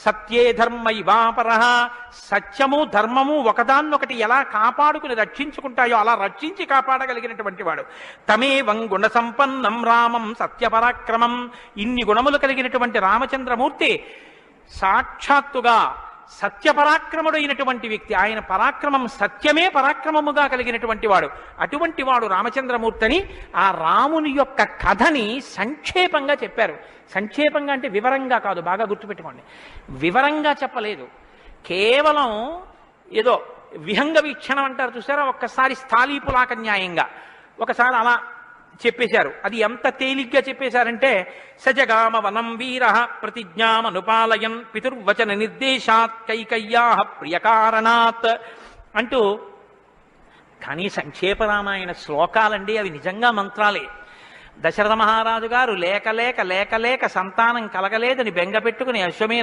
సత్యే ధర్మ ఇవాపర, సత్యము ధర్మము ఒకదాన్నొకటి ఎలా కాపాడుకుని రక్షించుకుంటాయో అలా రక్షించి కాపాడగలిగినటువంటి వాడు. తమేవం గుణ సంపన్నం రామం సత్యపరాక్రమం. ఇన్ని గుణములు కలిగినటువంటి రామచంద్రమూర్తి సాక్షాత్తుగా సత్యపరాక్రముడైనటువంటి వ్యక్తి. ఆయన పరాక్రమం సత్యమే పరాక్రమముగా కలిగినటువంటి వాడు. అటువంటి వాడు రామచంద్రమూర్తిని ఆ రాముని యొక్క కథని సంక్షేపంగా చెప్పారు. సంక్షేపంగా అంటే వివరంగా కాదు, బాగా గుర్తుపెట్టుకోండి. వివరంగా చెప్పలేదు, కేవలం ఏదో విహంగ వీక్షణం అంటారు చూసారా, ఒక్కసారి స్థాళీపులాక న్యాయంగా ఒకసారి అలా చెప్పేశారు. అది ఎంత తేలిగ్గా చెప్పేశారంటే, సజగామ వనం వీర ప్రతిజ్ఞామనుపాలయన్ పితుర్వచన నిర్దేశాత్ కైకయ్యా ప్రియకారణాత్ అంటూ. కానీ సంక్షేప రామాయణ శ్లోకాలండి, అవి నిజంగా మంత్రాలే. దశరథ మహారాజు గారు లేక లేక లేక లేక సంతానం కలగలేదని బెంగ పెట్టుకుని అశ్వమేధ